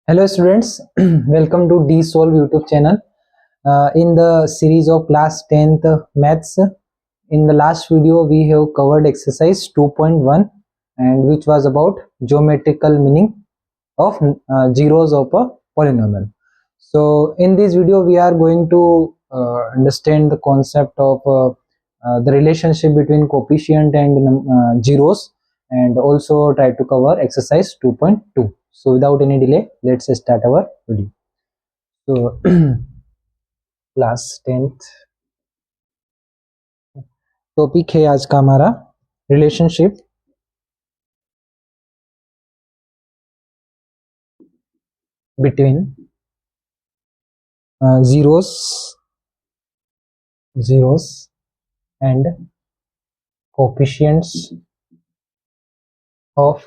Hello students, welcome to DSolve YouTube channel. In the series of class 10th maths, in the last video we have covered exercise 2.1 and which was about geometrical meaning of zeros of a polynomial. So in this video we are going to understand the concept of the relationship between coefficient and zeros, and also try to cover exercise 2.2. So without any delay, let's start our video. So class 10th topic है आज का हमारा relationship between zeros and coefficients of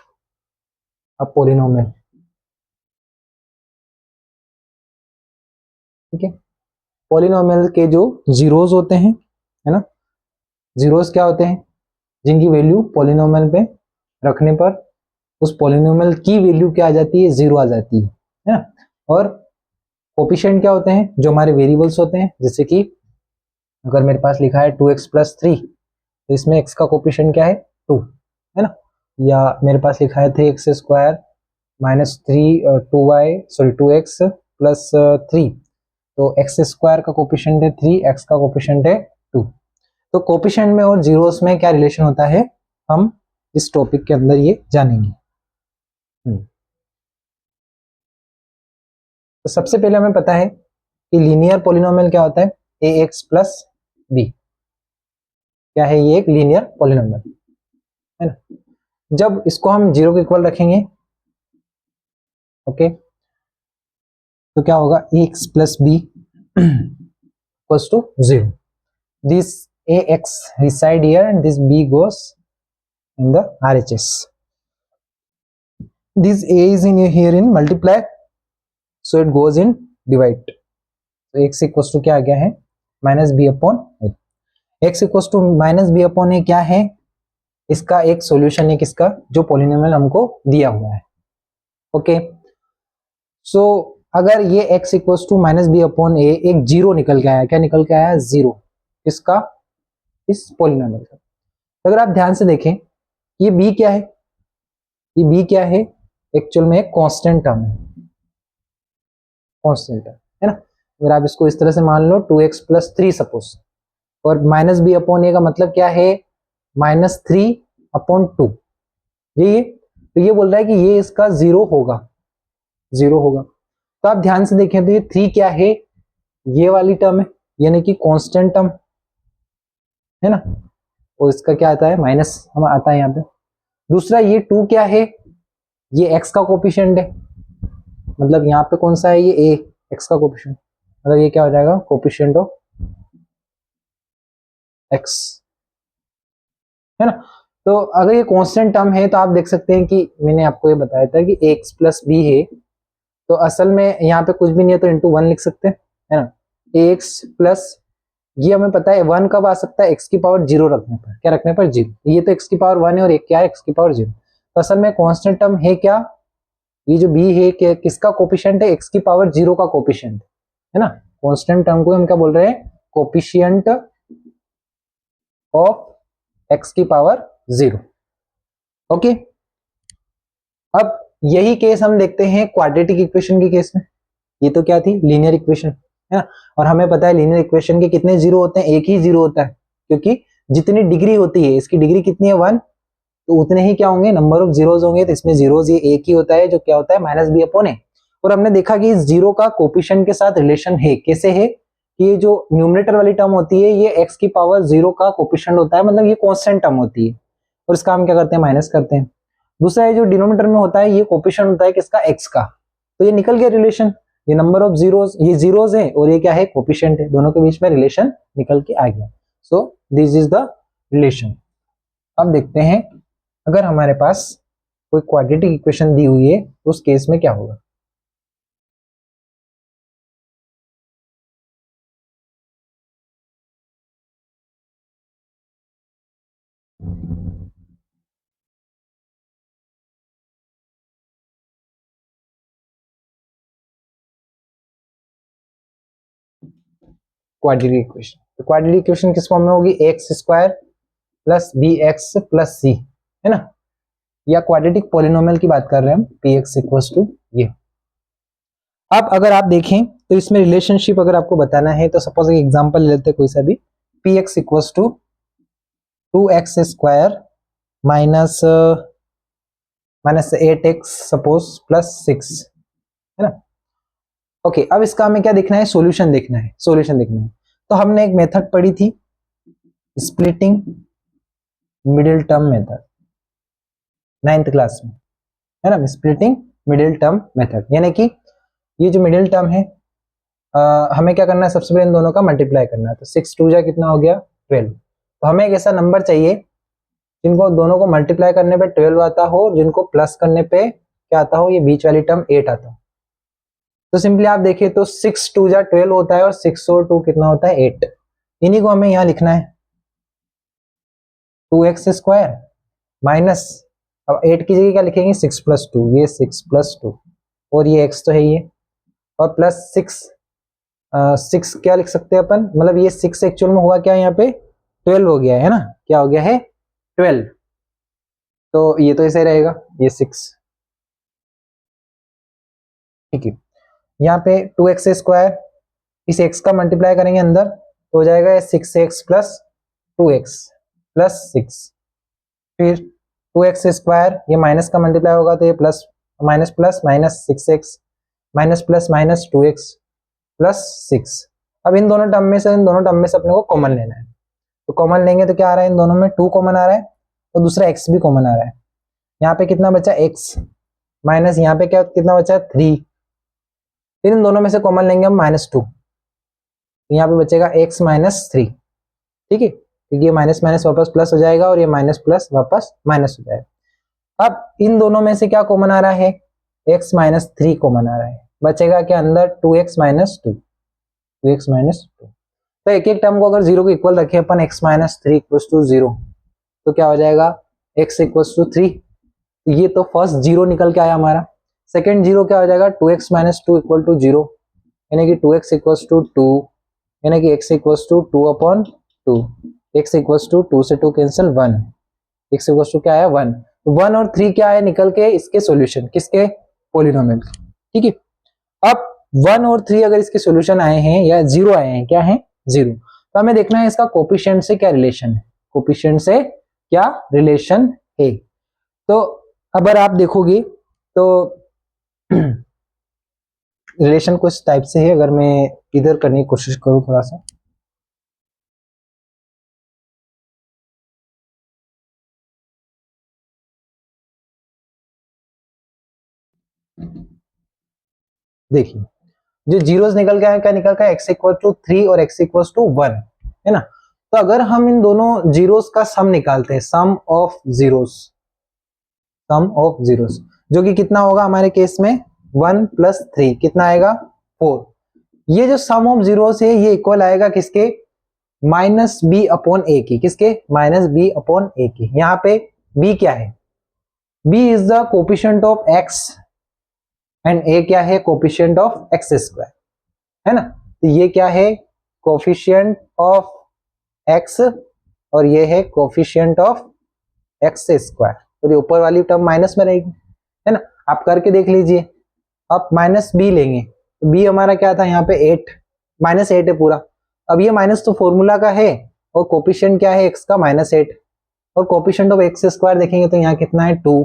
a polynomial. ठीक है, polynomial के जो zeros होते हैं, है ना, जीरोस क्या होते हैं, जिनकी वैल्यू पॉलिनोमियल पे रखने पर उस पॉलिनोमियल की वैल्यू क्या आ जाती है, जीरो आ जाती है ना। और कोफिशिएंट क्या होते हैं, जो हमारे वेरिएबल्स होते हैं, जैसे कि अगर मेरे पास लिखा है 2x+3 तो इसमें x का कोफिशिएंट क्या है, 2 है ना। या मेरे पास लिखा है 3x² माइनस 2x प्लस 3 तो x² का कोफिशिएंट है 3, x का कोफिशिएंट है 2। तो कोफिशिएंट में और जीरोस में क्या रिलेशन होता है, हम इस टॉपिक के अंदर ये जानेंगे। तो सबसे पहले हमें पता है कि लीनियर पॉलिनोमियल क्या होता है, ax प्लस b। क्या है ये, एक लीनियर पॉलिनोमियल है ना। जब इसको हम जीरो के इक्वल रखेंगे, ओके, तो क्या होगा, ax plus b equals to 0। This ax reside here and this b goes in the RHS. This a is in here in multiply, so it goes in divide. तो x equals to क्या आ गया है, minus B upon A. x equals to minus B upon A क्या है, इसका एक solution है, किसका, जो पॉलिनोमियल हमको दिया हुआ है। ओके, सो अगर ये x equals to minus B upon A एक जीरो निकल के आया, क्या निकल के आया, जीरो, इसका, इस पॉलिनोमियल का। अगर आप ध्यान से देखें, ये b क्या है, ये b क्या है, एक्चुअल में एक कांस्टेंट टर्म है, कांस्टेंट है ना। अगर आप इसको इस तरह से मान लो 2x+3 सपोज, और माइनस बी अपॉन ए का मतलब क्या है, -3/2, ये तो ये बोल रहा है कि ये इसका जीरो होगा, जीरो होगा। तो आप ध्यान से देखें तो ये 3 क्या है, ये वाली टर्म है, यानी कि कांस्टेंट टर्म है ना, और इसका क्या आता है, माइनस हम आता है यहाँ पे। दूसरा ये 2 क्या है, ये x का कोफिशिएंट है, मतलब यहाँ पे कौन सा है, ये a, x का कोफिशिएंट, मतलब ये क्या हो जाएगा, कोफिशिएंट ऑफ x, है ना। तो अगर ये कांस्टेंट टर्म है तो आप देख सकते हैं कि मैंने आपको ये बताया था कि x प्लस b है, तो असल में यहाँ पे कुछ भी नहीं है तो इंटू 1 लिख सकते हैं, है ना। x प्लस, ये हमें पता है 1 कब आ सकता है, x की पावर 0 रखने पर, क्या रखने पर, 0। ये तो x की पावर 1 है और एक क्या है, x की पावर 0। तो असल में कांस्टेंट टर्म है क्या, ये जो b है किसका कोफिशिएंट है, x की पावर 0 का कोफिशिएंट, है ना। कांस्टेंट टर्म को हम क्या बोल रहे हैं, कोफिशिएंट ऑफ x की पावर 0। ओके, अब यही केस हम देखते हैं क्वाड्रेटिक इक्वेशन के केस में। ये तो क्या थी, लीनियर इक्वेशन, है ना। और हमें पता है लीनियर इक्वेशन के कितने जीरो होते हैं, एक ही जीरो होता है, क्योंकि जितनी डिग्री होती है, इसकी डिग्री कितनी है, 1, तो उतने ही क्या होंगे, नंबर ऑफ जीरोज होंगे। तो इसमें जीरोज ये एक ही होता है, जो क्या होता है, माइनस बी अपॉन ए। और हमने देखा कि इस जीरो का कोफिशिएंट के साथ रिलेशन है, कैसे है, कि ये जो न्यूमरेटर वाली टर्म होती है, ये x की पावर 0 का कोफिशिएंट होता है, मतलब ये कांस्टेंट टर्म होती है, और इसका हम क्या करते हैं, माइनस करते हैं। दूसरा ये जो डिनोमिनेटर में होता है, ये कोफिशिएंट होता है किसका, x का। तो ये निकल गया रिलेशन, ये नंबर ऑफ जीरोज, ये जीरोज है और ये क्या है, कोफिशिएंट है, दोनों के बीच में रिलेशन निकल के आ गया। So this is the relation. अब देखते हैं, अगर हमारे पास कोई क्वाड्रेटिक इक्वेशन दी हुई है तो उस केस में क्या होगा। Quadratic equation. तो क्वाड्रेटिक इक्वेशन किस फॉर्म में होगी, X square plus B X plus C, है ना, या क्वाड्रेटिक पॉलिनोमियल की बात कर रहे हैं हम, पी एक्स इक्वल्स टू ये। अब अगर आप देखें तो इसमें रिलेशनशिप अगर आपको बताना है तो सपोज एक एग्जांपल ले लेते हैं कोई सा भी, P X equals to 2x square minus eight X suppose plus 6, है ना। ओके, अब इसका हमें क्या देखना है, सॉल्यूशन देखना है, सॉल्यूशन देखना है। तो हमने एक मेथड पढ़ी थी, splitting middle term method, 9th class में, है ना, स्प्लिटिंग मिडिल टर्म मेथड। यानी कि ये जो मिडिल टर्म है हमें क्या करना है, सबसे पहले इन दोनों का मल्टीप्लाई करना है। तो 6 2 जा कितना हो गया 12। तो हमें एक ऐसा नंबर चाहिए जिनको दोनों को मल्टीप्लाई करने पे 12 आता हो, जिनको प्लस करने पे क्या आता हो, ये बीच वाली टर्म 8 आता हो। तो सिंपली आप देखिए तो 6 2 जा 12 होता है और 6 और 2 कितना होता है 8। इन्हीं को हमें यहाँ लिखना है, 2x स्क्वायर माइनस, अब 8 की जगह क्या लिखेंगे 6 प्लस 2, ये 6 प्लस 2 और ये x तो है ये, और प्लस 6 क्या लिख सकते हैं अपन, मतलब ये 6 एक्चुअल में हुआ क्या, यहाँ पे 12 हो गया है ना, क्या हो गया है 12। तो ये तो ऐसे रहेगा, ये 6, ठीक है। यहाँ पे 2x स्क्वायर, इस x का मल्टीप्लाई करेंगे अंदर तो हो जाएगा 6x प्लस 2x प्लस 6, फिर 2x स्क्वायर, ये माइनस का मल्टीप्लाई होगा तो ये plus minus plus minus 6x minus plus minus 2x plus 6। अब इन दोनों टर्म में से अपने को कॉमन लेना है। तो कॉमन लेंगे तो क्या आ रहा है, इन दोनों में 2 कॉमन आ रहा है और दूसरा x भी कॉमन आ रहा है। यहाँ पे कितना बचा x माइनस, यहाँ पे क्या कितना बचा 3, फिर इन दोनों में से कॉमन लेंगे हम -2, तो यहाँ पे बचेगा x माइनस 3, ठीक है, क्योंकि ये माइनस माइनस वापस प्लस हो जाएगा और ये माइनस प्लस वापस माइनस हो जाएगा। अब इन दोनों में से क्या कॉमन आ रहा है, x माइनस 3 कॉमन आ रहा है, बचेगा क्या अंदर 2x माइनस 2, 2x माइनस 2। तो एक एक टर्म को अगर 0 को इक्वल रखे अपन, x माइनस 3 इक्वल्स टू 0, तो क्या हो जाएगा x इक्वल्स टू 3। ये तो फर्स्ट 0 निकल के आया हमारा। सेकंड 0 क्या हो जाएगा, 2x माइनस 2 इक्वल टू 0, यानी कि 2x इक्वल्स टू 2, यानी कि x equals to 2 upon 2, x equals to 2 से 2 कैंसिल 1, x इक्वल्स टू क्या आया 1। 1 और 3 क्या है निकल के इसके सॉल्यूशन, किसके, पॉलिनोमियल, ठीक है। अब 1 और 3 अगर इसके सॉल्यूशन आए हैं या 0 आए हैं, क्या है 0, तो हमें देखना है इसका कोफिशिएंट से क्या रिलेशन है, कोफिशिएंट से क्या रिलेशन है। तो अगर आप देखोगे तो रिलेशन कुछ टाइप से है, अगर मैं इधर करने की कोशिश करूं थोड़ा सा, देखिए जो जीरोस निकल के आए, क्या निकल का x इक्वल टू 3 और x इक्वल टू 1, है ना। तो अगर हम इन दोनों जीरोस का सम निकालते हैं, sum of zeros, sum of zeros, जो कि कितना होगा हमारे केस में 1 प्लस 3 कितना आएगा 4। ये जो सम ऑफ जीरोस है ये इक्वल आएगा किसके, माइनस बी अपॉन ए की, किसके, माइनस बी अपॉन ए की। यहाँ पे b क्या है, b is the coefficient of x and a क्या है, कोफिशिएंट ऑफ x स्क्वायर, है ना। तो ये क्या है, कोफिशिएंट ऑफ x और ये है कोफिशिएंट ऑफ x स्क्वायर, तो ये ऊपर वाली टर्म माइनस में रहेगी, है ना। आप करके देख लीजिए, आप माइनस बी लेंगे तो बी हमारा क्या था यहाँ पे 8, -8 है पूरा। अब ये माइनस तो फॉर्मूला का है और कोफिशिएंट क्या है x का -8, और कोफिशिएंट ऑफ x स्क्वायर देखेंगे तो यहाँ कितना है 2,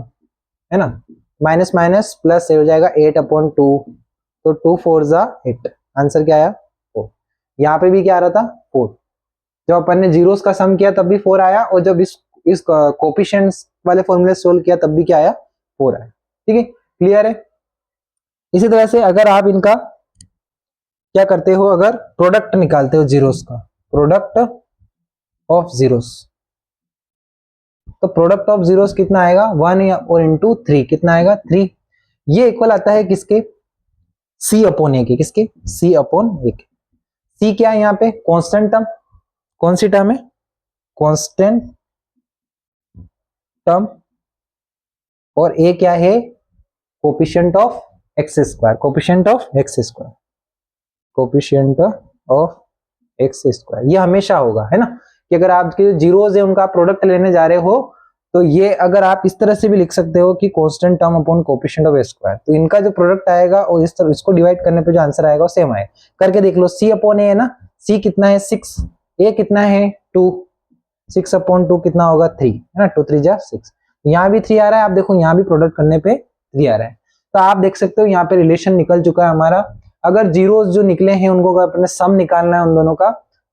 है ना, माइनस माइनस प्लस हो जाएगा 8 अपॉन 2, तो 2 4 जा 8, आंसर क्या आया 4। यहाँ पे भी क्या आ रहा था 4, जब अपन ने जीरोस का सम किया तब भी 4 आया, और जब इस कोफिशिएंट्स वाले फॉर्मूले सोल्व किया तब भी क्या आया 4 आया, ठीक है, क्लियर है। इसी तरह से अगर आप इनका क्या करते हो, अगर प्रोडक्ट निकालते हो जीरोस का, प्रोडक्ट ऑफ जीरोस, तो प्रोडक्ट ऑफ जीरोस कितना आएगा 1 और इंटू 3 कितना आएगा 3। ये इक्वल आता है किसके, c अपॉन ए के, किसके, c अपॉन ए के। c क्या है यहाँ पे, कांस्टेंट टर्म, कौन सी टर्म है, कांस्टेंट टर्म, और a क्या है, coefficient of x square, coefficient of x square, coefficient of x square, ये हमेशा होगा, है ना, कि अगर आपके जो जीरोज है उनका प्रोडक्ट लेने जा रहे हो तो ये अगर आप इस तरह से भी लिख सकते हो कि constant term upon coefficient of A square, तो इनका जो प्रोडक्ट आएगा और इस तरह इसको डिवाइड करने पे जो आंसर आएगा वो सेम आएगा। करके देख लो, सी अपॉन ए है ना, सी कितना है 6, ए कितना है 2, 6 अपॉन 2 कितना होगा 3, है ना, 2 3 जा 6, यहाँ भी 3 आ रहा है, आप देखो यहाँ भी प्रोडक्ट करने पे 3 आ रहा है, तो आप देख सकते हो यहाँ पे रिलेशन निकल चुका है हमारा। अगर जीरोस जो निकले हैं उनको अगर अपने सम निकालना है उन दोनों का,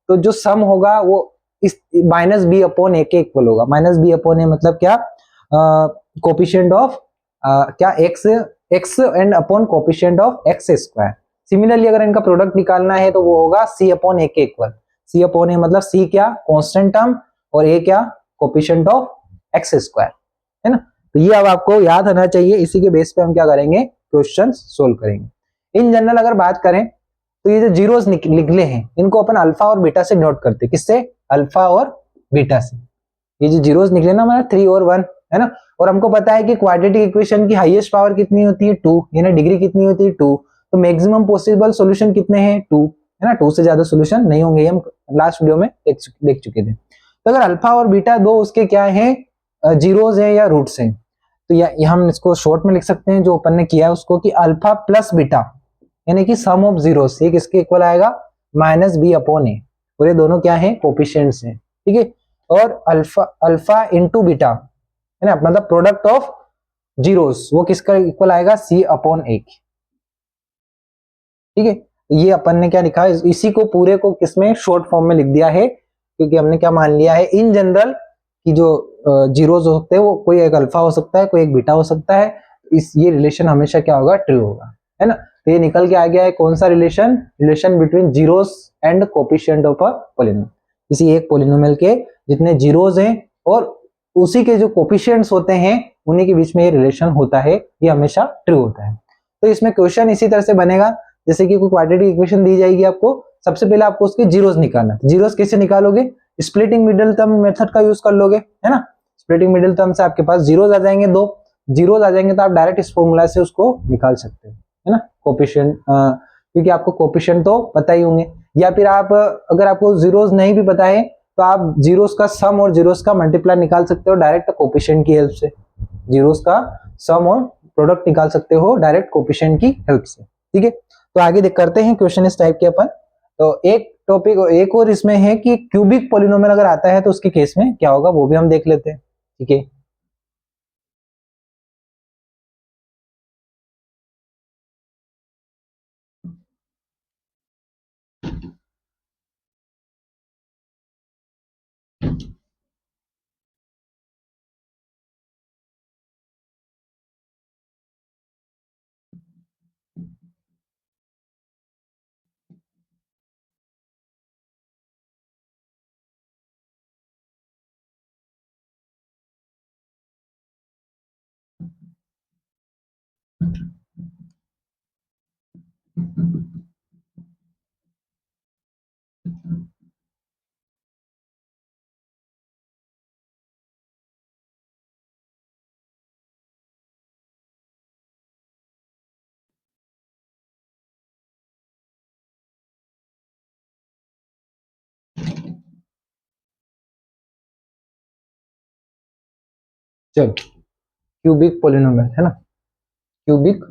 तो जो सम होगा वो इस माइनस बी अपॉन ए के इक्वल होगा। माइनस बी अपॉन ए मतलब क्या, कोएफिशिएंट ऑफ क्या x, x and upon coefficient of x square. Similarly अगर इनका प्रोडक्ट निकालना है तो वो होगा सी अपॉन ए के इक्वल। सी अपॉन ए मतलब सी क्या, कांस्टेंट टर्म, और ए क्या, कोएफिशिएंट ऑफ एक्स स्क्वायर, है ना। तो ये अब आपको याद होना चाहिए, इसी के बेस पे हम क्या करेंगे, क्वेश्चन सोल्व करेंगे। इन जनरल अगर बात करें तो ये जो जीरोस निकले हैं इनको अपन अल्फा और बीटा से नोट करते हैं। किससे, अल्फा और बीटा से। ये जो जीरोस निकले ना हमारा 3 और 1, है ना, और हमको पता है कि क्वाड्रेटिक इक्वेशन की हाईएस्ट पावर कितनी होती है 2, यानी डिग्री कितनी होती है 2, तो मैक्सिमम पॉसिबल सॉल्यूशन कितने हैं 2, है ना, 2 से ज्यादा सॉल्यूशन नहीं होंगे, हम लास्ट वीडियो में देख चुके थे। तो अगर अल्फा और बीटा दो उसके क्या है, जीरोस है या रूट्स हैं, तो या हम इसको शॉर्ट में लिख सकते हैं जो अपन ने किया है उसको, कि अल्फा प्लस बीटा यानी कि सम ऑफ जीरोस, ये किसके इक्वल आएगा, माइनस बी अपॉन ए, और ये दोनों क्या है, कोएफिशिएंट्स हैं, ठीक है। और अल्फा इंटू बीटा, है ना, मतलब प्रोडक्ट ऑफ जीरोस, वो किसका इक्वल आएगा, सी अपॉन ए, ठीक है। ये अपन ने क्या लिखा है, इसी को पूरे को किसमें, शॉर्ट फॉर्म में लिख दिया है, क्योंकि हमने क्या मान लिया है इन जनरल कि जो जीरोस हो सकते हैं वो कोई एक अल्फा हो सकता है, कोई एक बीटा हो सकता है, ये रिलेशन हमेशा क्या होगा, ट्रू होगा, है ना। तो ये निकल के आ गया है कौन सा relation, relation between zeros and coefficient of a polynomial. किसी एक पॉलिनोमियल के जितने जीरोस हैं और उसी के जो कोएफिशिएंट्स होते हैं उन्हीं के बीच में ये रिलेशन होता है, ये हमेशा ट्रू होता है। तो इसमें क्वेश्चन इसी तरह से बनेगा, जैसे कि कोई क्वाड्रेटिक इक्वेशन दी जाएगी आपको, सबसे पहले आपको उसके जीरोस निकालना। जीरोस कैसे निकालोगे, स्प्लिटिंग मिडिल टर्म मेथड का यूज कर लोगे, है ना। स्प्लिटिंग मिडिल टर्म से आपके पास जीरोस आ जाएंगे, 2 जीरोस आ जाएंगे, तो आप डायरेक्ट इस फॉर्मूला से उसको निकाल सकते हो, है ना, कोएफिशिएंट, क्योंकि आपको कोएफिशिएंट तो पता ही होंगे। या फिर आप अगर आपको जीरोस नहीं भी पता है तो आप जीरोस का सम और जीरोस का मल्टीप्लाई निकाल सकते हो डायरेक्ट कोएफिशिएंट की हेल्प से। जीरोस का सम और प्रोडक्ट निकाल सकते हो डायरेक्ट कोएफिशिएंट की हेल्प से, ठीक है। तो आगे देख करते हैं क्वेश्चन इस टाइप के अपन। तो एक टॉपिक एक और इसमें है कि क्यूबिक पॉलिनोमियल अगर आता है तो उसके केस में क्या होगा, वो भी हम देख लेते हैं, ठीक है। चलो, क्यूबिक पॉलिनोमियल है ना, क्यूबिक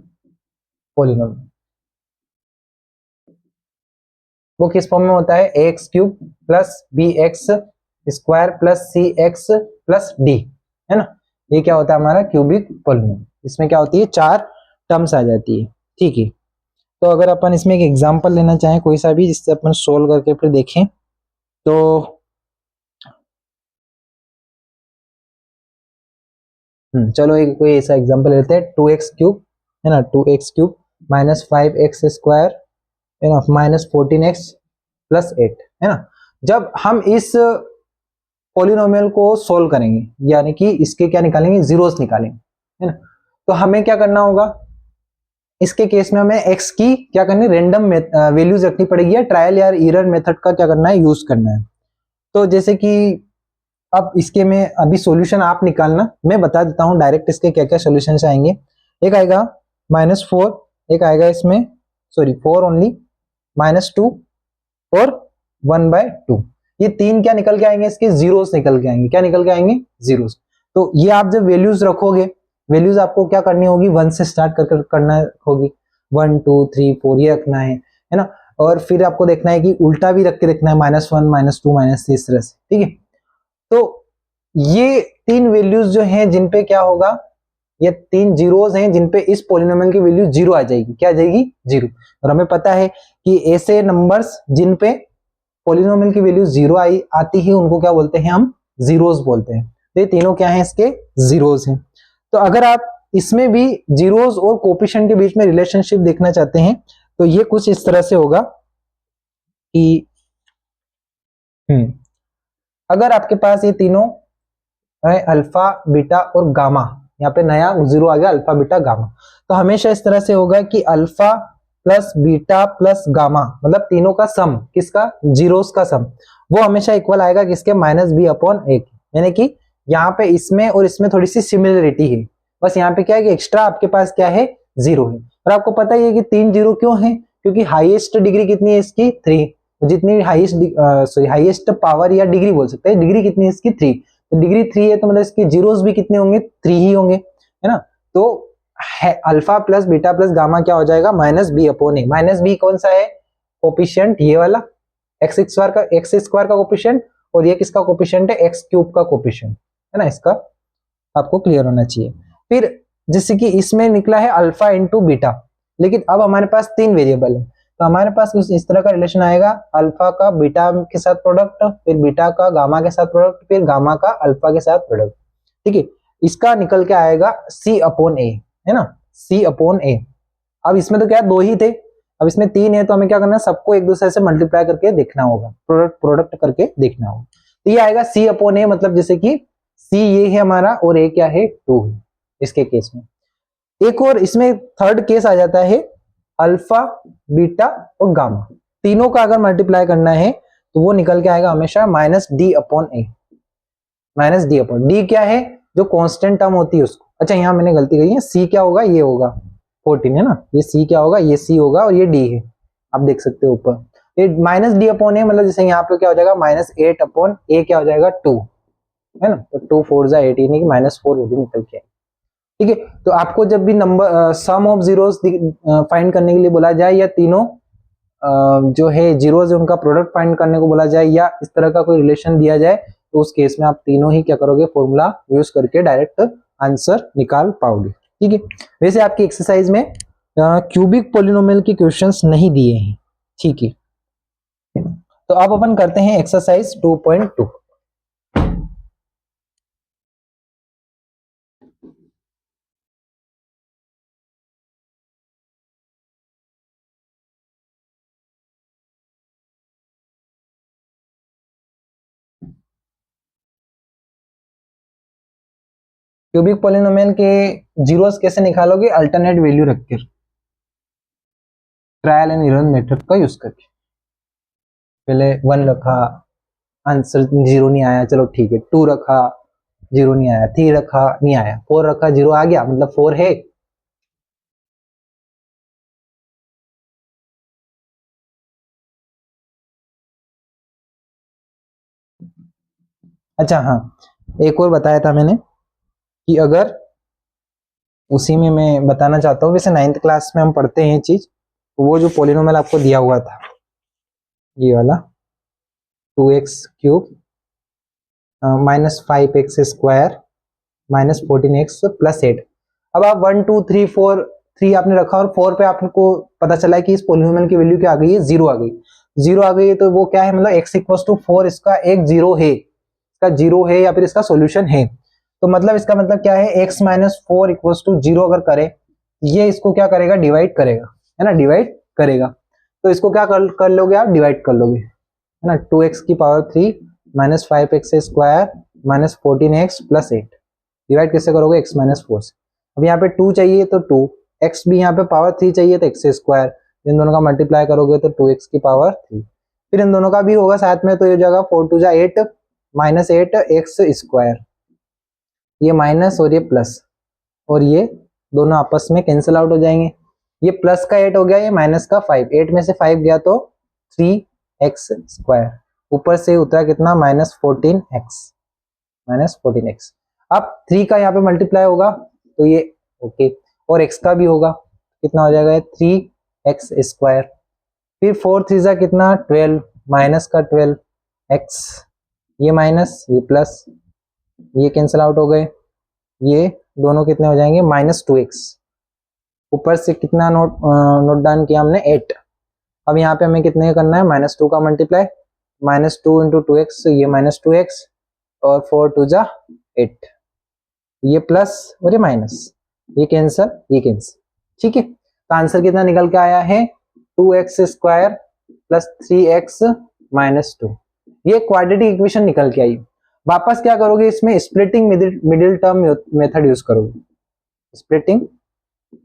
पॉलिनोमियल वो किस फॉर्म में होता है, X cube plus B X square plus C X plus D, है ना। ये क्या होता है हमारा क्यूबिक पॉलिनोमियल। इसमें क्या होती है, 4 टर्म्स आ जाती है, ठीक है। तो अगर अपन इसमें एक एग्जांपल लेना चाहें कोई सा भी जिससे अपन सोल्व करके फिर देखें, तो चलो एक कोई ऐसा एग्जांपल लेते हैं, 2x क्यूब, है ना, 2x cube minus 5x square, है ना, माइनस 14x प्लस 8, है ना। जब हम इस पॉलिनोमियल को सोल्व करेंगे यानी कि इसके क्या निकालेंगे, जीरोस निकालेंगे, है ना। तो हमें क्या करना होगा, इसके केस में हमें x की क्या करनी, रेंडम वैल्यूज रखनी पड़ेगी या ट्रायल या एरर मेथड का क्या करना है, यूज करना है। तो जैसे कि अब इसके में अभी सॉल्यूशन आप निकालना, मैं बता देता हूं डायरेक्ट इसके क्या क्या सॉल्यूशन आएंगे। एक आएगा -4, एक आएगा इसमें सॉरी 4 ओनली, -2 और 1/2। ये 3 क्या निकल के आएंगे, इसके जीरोस निकल के आएंगे। क्या निकल के आएंगे, जीरोस। तो ये आप जब वैल्यूज रखोगे, वैल्यूज आपको क्या करनी होगी, 1 से स्टार्ट कर करना होगी, 1 2 3 4 ये रखना है ना। और फिर आपको देखना है कि उल्टा भी रख के देखना है, -1 -2 -3 इस तरह से, ठीक है। तो ये 3 वैल्यूज जो हैं जिन पे क्या होगा, ये 3 जीरोस हैं जिन पे इस पॉलिनोमियल की वैल्यू 0 आ जाएगी। क्या आ जाएगी, 0। और हमें पता है कि ऐसे नंबर्स जिन पे पॉलिनोमियल की वैल्यू 0 आती है उनको क्या बोलते हैं, हम जीरोस बोलते हैं। तो ये तीनों क्या हैं, इसके जीरोस हैं। तो अगर आप इसमें भी जीरोस और कोफिशिएंट के बीच में रिलेशनशिप देखना चाहते हैं तो ये कुछ इस तरह से होगा कि अगर आपके पास ये तीनों है, अल्फा बीटा और गामा, यहाँ पे नया 0 आ गया, अल्फा बीटा गामा। तो हमेशा इस तरह से होगा कि alpha plus beta plus gamma, मतलब तीनों का सम, किसका, जीरोस का सम, वो हमेशा इक्वल आएगा किसके, -b/a। यानी कि यहाँ पे इसमें और इसमें थोड़ी सी सिमिलरिटी है, बस यहाँ पे क्या है कि एक्स्ट्रा आपके पास क्या है, 0 है। और आपको पता ही है कि 3 0 क्यों है, क्योंकि हाईएस्ट डिग्री कितनी है इसकी, 3। जितनी हाईएस्ट पावर या डिग्री बोल सकते हैं, डिग्री कितनी है इसकी, 3। तो डिग्री 3 है तो मतलब इसके जीरोस भी कितने होंगे, 3 ही होंगे, है ना। तो alpha plus beta plus gamma क्या हो जाएगा, -b/a। -b कौन सा है, कोफिशिएंट ये वाला, x² का कोफिशिएंट, और ये किसका कोफिशिएंट है, x³ का कोफिशिएंट, है ना। इसका आपको क्लियर होना चाहिए। फिर जैसे कि इसमें निकला है अल्फा इंटू बीटा, लेकिन अब हमारे पास 3 वेरिएबल है, तो हमारे पास कुछ इस तरह का रिलेशन आएगा, अल्फा का बीटा के साथ प्रोडक्ट, फिर बीटा का गामा के साथ प्रोडक्ट, फिर गामा का अल्फा के साथ प्रोडक्ट, ठीक है। इसका निकल के आएगा C/a, है ना, C/a। अब इसमें तो क्या 2 ही थे, अब इसमें 3 है, तो हमें क्या करना है, सबको एक दूसरे से मल्टीप्लाई करके देखना होगा, प्रोडक्ट करके देखना होगा। तो ये आएगा C/a, मतलब जैसे कि C ये है हमारा और A क्या है, 2 है इसके केस में। एक और इसमें थर्ड केस आ जाता है, अल्फा बीटा और गामा, तीनों का अगर मल्टीप्लाई करना है तो वो निकल के आएगा हमेशा -d/a। -d/d क्या है, जो कांस्टेंट टर्म होती है उसको, अच्छा यहाँ मैंने गलती करी है, C क्या होगा, ये होगा 14, है ना, ये C क्या होगा, ये C होगा और ये D है, आप देख सकते हो ऊपर। ये -d/a मतलब जैसे यहाँ पे क्या हो जाएगा, -8/a क्या हो जाएगा, 2, है ना। तो 2 4 जा 18 की -4 वैल्यू निकल के, ठीक है। तो आपको जब भी number sum of zeros find करने के लिए बोला जाए, या तीनों जो है जीरोस है उनका प्रोडक्ट फाइंड करने को बोला जाए, या इस तरह का कोई रिलेशन दिया जाए, तो उस केस में आप तीनों ही क्या करोगे, फॉर्मूला यूज करके डायरेक्ट आंसर निकाल पाओगे, ठीक है। वैसे आपकी एक्सरसाइज में क्यूबिक पॉलिनोमियल के क्वेश्चंस नहीं दिए हैं, ठीक है। तो अब अपन करते हैं एक्सरसाइज 2.2। क्यूबिक पॉलिनोमियल के जीरोस कैसे निकालोगे, अल्टरनेट वैल्यू रखकर, ट्रायल एंड एरर मेथड का यूज करके। पहले 1 रखा, आंसर 0 नहीं आया, चलो ठीक है। 2 रखा, 0 नहीं आया। 3 रखा, नहीं आया। 4 रखा, 0 आ गया, मतलब 4 है। अच्छा हाँ, एक और बताया था मैंने कि अगर उसी में मैं बताना चाहता हूँ, वैसे 9th क्लास में हम पढ़ते हैं चीज, तो वो जो पॉलिनोमियल आपको दिया हुआ था, ये वाला 2x³ -5x² -14x + 8। अब आप 1 2 3 4 3 आपने रखा और 4 पे आपको पता चला कि इस पॉलिनोमियल की वैल्यू क्या आ गई है, 0 आ गई। 0 आ गई है तो वो क्या है, मतलब x = 4 इसका एक 0 है, इसका 0 है या फिर इसका सॉल्यूशन है। तो मतलब इसका मतलब क्या है, x - 4 = 0 अगर करे, ये इसको क्या करेगा, डिवाइड करेगा, है ना, डिवाइड करेगा। तो इसको क्या कर लोगे आप, डिवाइड कर लोगे, है ना। 2x³ -5x² -14x + 8 डिवाइड कैसे करोगे, x - 4 से। अब यहाँ पे 2 चाहिए तो 2, x भी यहाँ पे पावर 3 चाहिए तो x², इन दोनों का मल्टीप्लाई करोगे तो 2x⁻3, फिर इन दोनों का भी होगा साथ में, तो ये जगह 4 2 जा 8 -8x², ये माइनस और ये प्लस, और ये दोनों आपस में कैंसिल आउट हो जाएंगे। ये प्लस का 8 हो गया, ये माइनस का 5, 8 में से 5 गया तो 3 एक्स स्क्वायर, ऊपर से उतरा कितना -14x। अब 3 का यहाँ पे मल्टीप्लाई होगा तो ये ओके, और x का भी होगा, कितना हो जाएगा 3x स्क्वायर, फिर 4 3 जा कितना 12, माइनस का 12x, ये माइनस ये प्लस, ये कैंसिल आउट हो गए, ये दोनों कितने हो जाएंगे -2x, ऊपर से कितना नोट डाउन किया हमने 8। अब यहाँ पे हमें कितने करना है -2 का मल्टीप्लाई, -2 इंटू 2x, ये -2x और 4 2 जा 8, ये प्लस और ये माइनस, ये कैंसल ये कैंसल, ठीक है। तो आंसर कितना निकल के आया है 2x स्क्वायर प्लस 3x -2, ये क्वाड्रेटिक इक्वेशन निकल के आई। वापस क्या करोगे इसमें splitting middle term method use करोगे, स्प्लिटिंग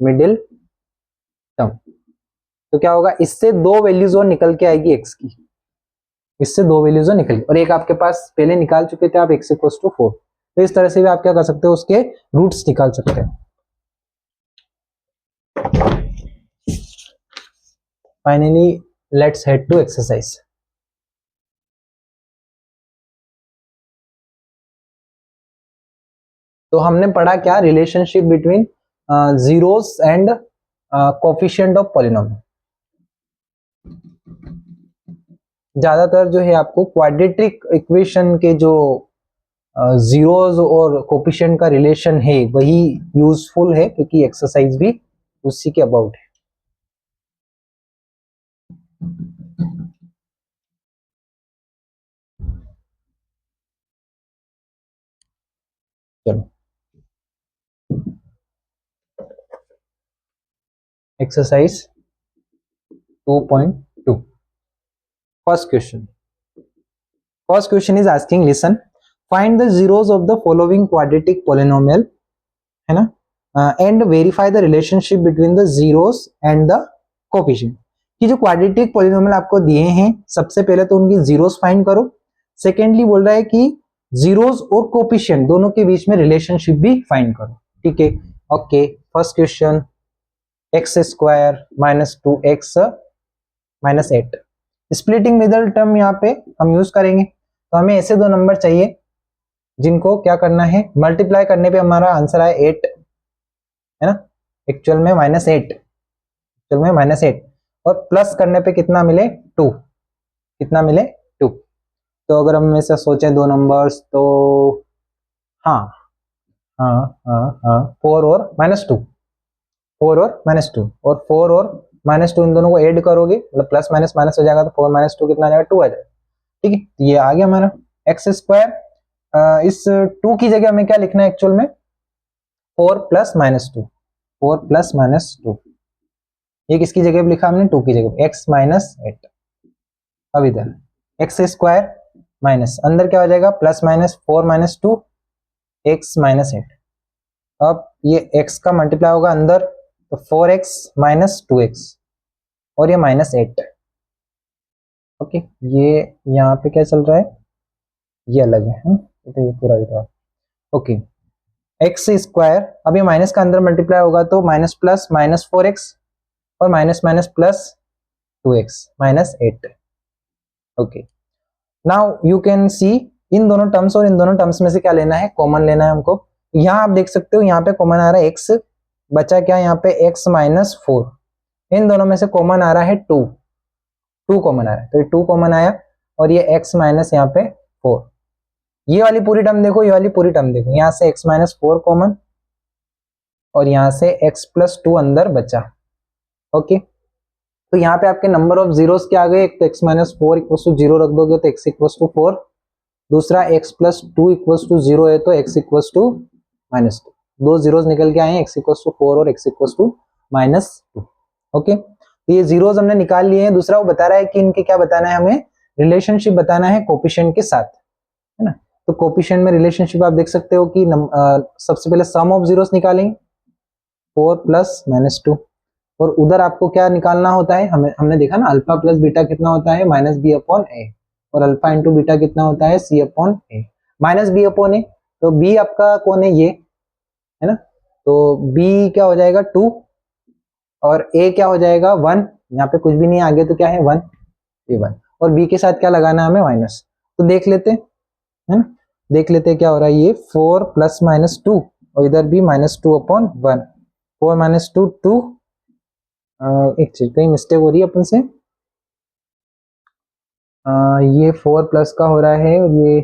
मिडिल टर्म, तो क्या होगा इससे 2 वैल्यूज और निकल के आएगी x की, इससे 2 वैल्यूज और निकल, और एक आपके पास पहले निकाल चुके थे आप x = 4, तो इस तरह से भी आप क्या कर सकते हो उसके रूट्स निकाल सकते हैं। Finally let's head to exercise. तो हमने पढ़ा क्या, relationship between zeros and coefficient of polynomial. ज्यादातर जो है आपको क्वाड्रेटिक इक्वेशन के जो जीरोस और कोफिशिएंट का रिलेशन है वही यूजफुल है, क्योंकि एक्सरसाइज भी उसी के अबाउट है। चलो exercise 2.2, first question is asking, listen, find the zeros of the following quadratic polynomial, है ना, and verify the relationship between the zeros and the coefficient. कि जो क्वाड्रेटिक पॉलिनोमियल आपको दिए हैं, सबसे पहले तो उनकी जीरोस फाइंड करो, सेकेंडली बोल रहा है कि जीरोस और कोफिशिएंट दोनों के बीच में रिलेशनशिप भी फाइंड करो, ठीक है। Okay, first question, x square -2x -8, splitting middle term यहाँ पे हम यूज करेंगे, तो हमें ऐसे 2 नंबर चाहिए जिनको क्या करना है, मल्टीप्लाई करने पे हमारा आंसर आए 8, है ना, एक्चुअल में -8, और प्लस करने पे कितना मिले 2, कितना मिले 2। तो अगर हम ऐसा सोचें 2 नंबर्स, तो हाँ हाँ हाँ हाँ 4 और -2, 4 और -2, और 4 और -2 इन दोनों को ऐड करोगे, मतलब प्लस माइनस माइनस हो जाएगा, तो 4 -2 कितना आ जाएगा 2 आ जाएगा, ठीक है। ये आ गया हमारा एक्स स्क्वायर। इस 2 की जगह हमें क्या लिखना है एक्चुअल में, 4 + -2, 4 + -2, ये किसकी जगह पे लिखा हमने 2 की जगह, x -8। अब इधर एक्स स्क्वायर माइनस, अंदर क्या हो जाएगा +-4 - 2 x -8, अब ये x का मल्टीप्लाई होगा अंदर, तो 4x - 2x और ये -8, ओके। ये यहाँ पे क्या चल रहा है, ये अलग है, तो ये पूरा इधर, ओके। एक्स स्क्वायर, अब ये माइनस का अंदर मल्टीप्लाई होगा तो माइनस प्लस -4x और minus minus plus 2x -8, okay. Now you can see in दोनों टर्म्स और इन दोनों टर्म्स में से क्या लेना है, कॉमन लेना है हमको। यहाँ आप देख सकते हो यहाँ पे कॉमन आ रहा है x, बचा क्या यहाँ पे x -4, इन दोनों में से कॉमन आ रहा है 2 कॉमन आ रहा है, तो ये 2 कॉमन आया, और ये x माइनस यहाँ पे 4, ये वाली पूरी टर्म देखो, ये वाली पूरी टर्म देखो, यहाँ से x -4 कॉमन और यहाँ से x + 2 अंदर बचा, ओके। तो यहाँ पे आपके नंबर ऑफ जीरोस क्या आ गए, एक तो x -4 = 0 रख दोगे तो x = 4, दूसरा x + 2 = 0 है तो x = -2, 2 जीरोस निकल के आए हैं, x = 4 और x = -2, ओके। तो ये जीरोस हमने निकाल लिए हैं। दूसरा वो बता रहा है कि इनके क्या बताना है, हमें रिलेशनशिप बताना है कोफिशिएंट के साथ, है ना। तो कोफिशिएंट में रिलेशनशिप आप देख सकते हो कि सबसे पहले सम ऑफ जीरोस निकालेंगे, 4 + -2, और उधर आपको क्या निकालना होता है, हमने देखा ना अल्फा + बीटा कितना होता है -b/a, और अल्फा × बीटा कितना होता है c/a, -b/a, तो b आपका कौन है, ये है ना, तो b क्या हो जाएगा 2 और a क्या हो जाएगा 1, यहाँ पे कुछ भी नहीं आगे तो क्या है 1, ये 1, और बी के साथ क्या लगाना है हमें, माइनस। तो देख लेते है ना, देख लेते क्या हो रहा है, ये 4 प्लस माइनस 2 और इधर भी -2/1, 4 - 2 2। एक चीज कहीं मिस्टेक हो रही है अपन से, ये 4 प्लस का हो रहा है और ये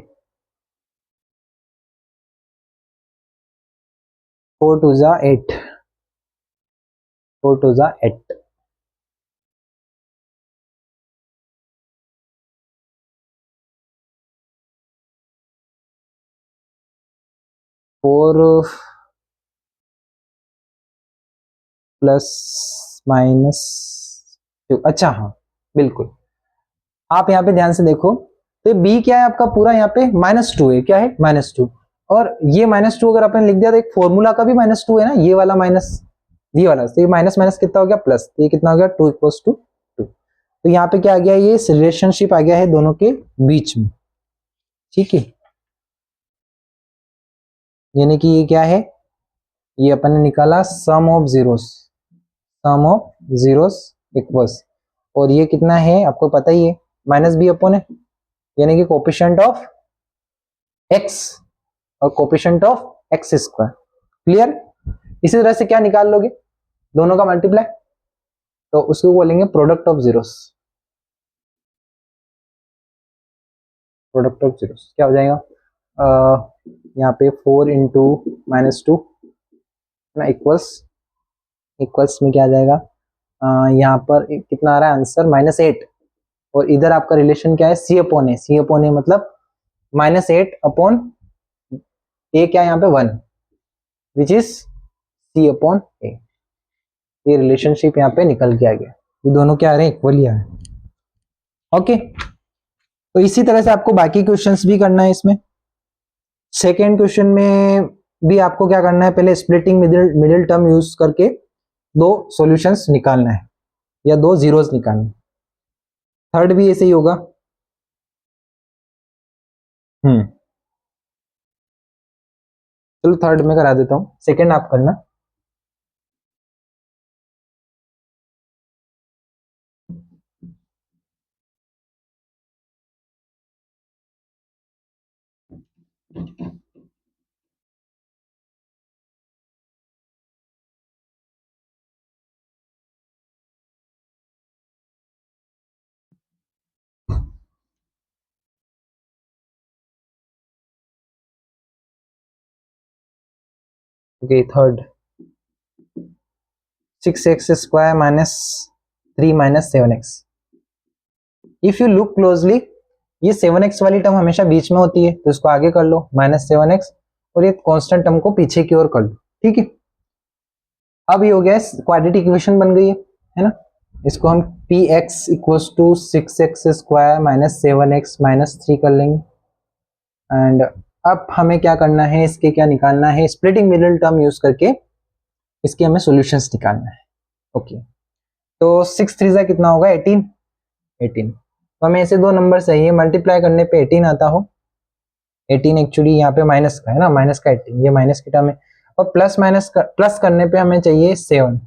4 2 जा 8, 4 2 जा 8। 4 प्लस माइनस 2, अच्छा हाँ बिल्कुल। आप यहाँ पे ध्यान से देखो तो बी क्या है आपका, पूरा यहाँ पे -2 है, क्या है -2, और ये -2 अगर अपन लिख दिया तो एक फॉर्मूला का भी -2 है ना, ये वाला माइनस ये वाला, तो ये माइनस माइनस कितना हो गया प्लस, ये कितना हो गया 2 = 2। तो यहाँ पे क्या आ गया, ये रिलेशनशिप आ गया है दोनों के बीच में, ठीक है। यानी कि ये क्या है, ये अपन ने निकाला sum of zeros, sum of zeros equals, और ये कितना है आपको पता ही है, -b/, है यानी कि कोफिशिएंट ऑफ x और कोफिशिएंट ऑफ x²। क्लियर। इसी तरह से क्या निकाल लोगे, दोनों का मल्टीप्लाई, तो उसको बोलेंगे product of zeros, product of zeros क्या हो जाएगा, यहाँ पे 4 × -2 ना इक्वल्स, इक्वल्स में क्या आ जाएगा, यहाँ पर कितना आ रहा है आंसर -8, और इधर आपका रिलेशन क्या है, C/A, C/A मतलब -8/, a क्या है यहाँ पे 1, विच इज C/A। ये रिलेशनशिप यहाँ पे निकल के आ गया, ये दोनों क्या आ रहे हैं, इक्वल ही आ रहे हैं। ओके, तो इसी तरह से आपको बाकी क्वेश्चंस भी करना है इसमें। सेकेंड क्वेश्चन में भी आपको क्या करना है, पहले स्प्लिटिंग मिडिल टर्म यूज करके दो सॉल्यूशंस निकालना है या दो जीरोस निकालना है। थर्ड भी ऐसे ही होगा। चलो थर्ड में करा देता हूं, सेकेंड आप करना। Okay, third 6x² - 3 - 7x। If you look closely, ये 7x वाली टर्म हमेशा बीच में होती है, तो इसको आगे कर लो -7x, और ये कांस्टेंट टर्म को पीछे की ओर कर लो, ठीक है। अब ये हो गया क्वाड्रेटिक इक्वेशन बन गई है ना। इसको हम px = 6x² - 7x - 3 कर लेंगे। एंड अब हमें क्या करना है, इसके क्या निकालना है, स्प्लिटिंग मिडिल टर्म यूज करके इसके हमें सॉल्यूशंस निकालना है। ओके, तो 6 3 कितना होगा 18, 18। तो हमें ऐसे दो नंबर चाहिए, मल्टीप्लाई करने पे 18 आता हो, 18 एक्चुअली यहाँ पे माइनस का है ना, माइनस का 18, ये माइनस की टर्म है, और प्लस करने पे हमें चाहिए 7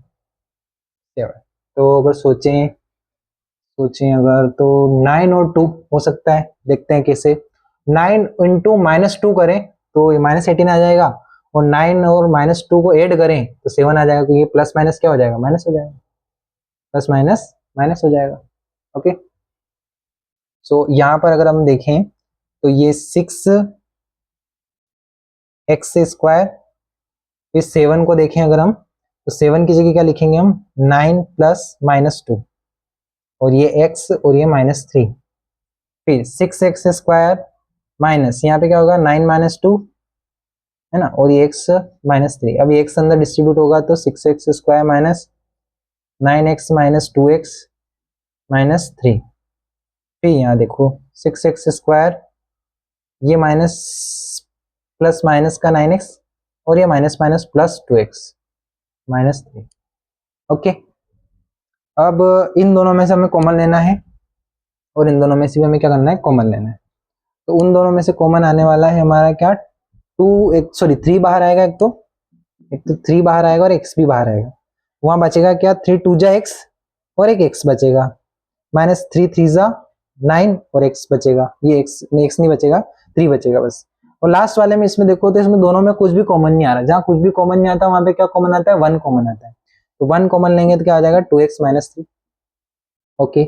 7। तो अगर सोचें सोचें अगर, तो 9 और 2 हो सकता है, देखते हैं कैसे। 9 × -2 करें तो ये -18 आ जाएगा, और 9 और -2 को ऐड करें तो 7 आ जाएगा, तो ये प्लस माइनस क्या हो जाएगा, माइनस हो जाएगा, प्लस माइनस माइनस हो जाएगा। ओके, सो यहाँ पर अगर हम देखें तो ये 6x², फिर 7 को देखें अगर हम, तो 7 की जगह क्या लिखेंगे हम, 9 + -2, और ये x और ये -3, फिर 6x² माइनस यहाँ पे क्या होगा 9 - 2 है ना, और ये x -3। अब ये x अंदर डिस्ट्रीब्यूट होगा तो 6x² माइनस 9x - 2x -3। फिर यहाँ देखो 6x², ये माइनस प्लस माइनस का 9x, और ये minus minus plus 2x -3। Okay, अब इन दोनों में से हमें कॉमन लेना है, और इन दोनों में से भी हमें क्या करना है, कॉमन लेना है। तो उन दोनों में से कॉमन आने वाला है हमारा क्या, 3 बाहर आएगा, एक तो 3 बाहर आएगा और x भी बाहर आएगा। वहां बचेगा क्या, 3 2 जा x और एक x बचेगा, -3 3 जा 9 और x बचेगा, ये x नहीं बचेगा, 3 बचेगा बस। और लास्ट वाले में इसमें देखो तो इसमें दोनों में कुछ भी कॉमन नहीं आ रहा, जहां कुछ भी कॉमन नहीं आता वहां पे क्या कॉमन आता है, 1 कॉमन आता है। तो 1 कॉमन लेंगे तो क्या आ जाएगा 2x माइनस 3। ओके,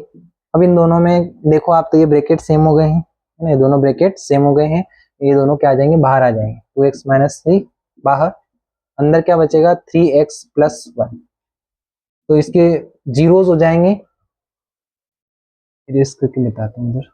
अब इन दोनों में देखो आप तो ये ब्रैकेट सेम हो गए हैं, है ना, ये दोनों ब्रैकेट सेम हो गए हैं, ये दोनों क्या आ जाएंगे, बाहर आ जाएंगे, 2x माइनस 3 बाहर, अंदर क्या बचेगा 3x प्लस 1। तो इसके जीरोस हो जाएंगे, इरेज करके बताता हूँ इधर।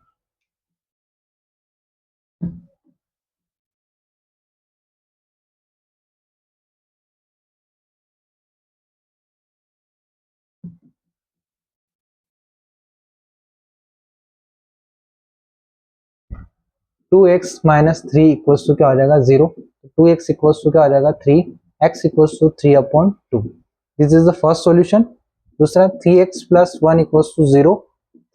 2x माइनस 3 इक्वल्स टू क्या हो जाएगा 0, 2x इक्वल्स टू क्या हो जाएगा 3, x equals to 3 upon 2। This is the first solution. दूसरा 3x plus 1 equals to 0,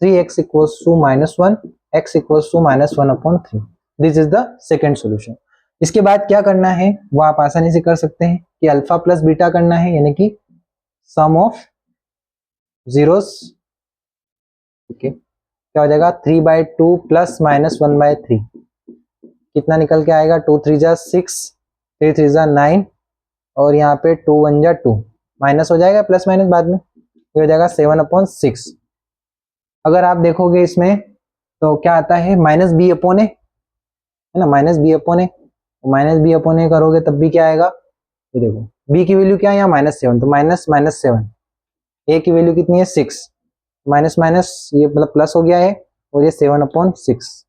3x equals to minus 1, x equals to minus 1 upon 3। This is the second solution. इसके बाद क्या करना है वो आप आसानी से कर सकते हैं कि अल्फा प्लस बीटा करना है, यानी कि सम ऑफ जीरोस। ठीक है, क्या हो जाएगा 3/2 प्लस माइनस 1/3, कितना निकल के आएगा 2 3 जा 6, 3 3 जा 9, और यहाँ पे 2 1 जा 2, माइनस हो जाएगा प्लस माइनस बाद में, ये हो जाएगा 7/6। अगर आप देखोगे इसमें तो क्या आता है माइनस बी अपॉन ए, है ना, माइनस बी अपॉन ए, माइनस बी अपॉन ए करोगे तब भी क्या आएगा, ये देखो बी की वैल्यू क्या है यहाँ -7, तो माइनस माइनस 7, ए की वैल्यू कितनी है 6, माइनस माइनस ये मतलब प्लस हो गया है, और ये 7/6,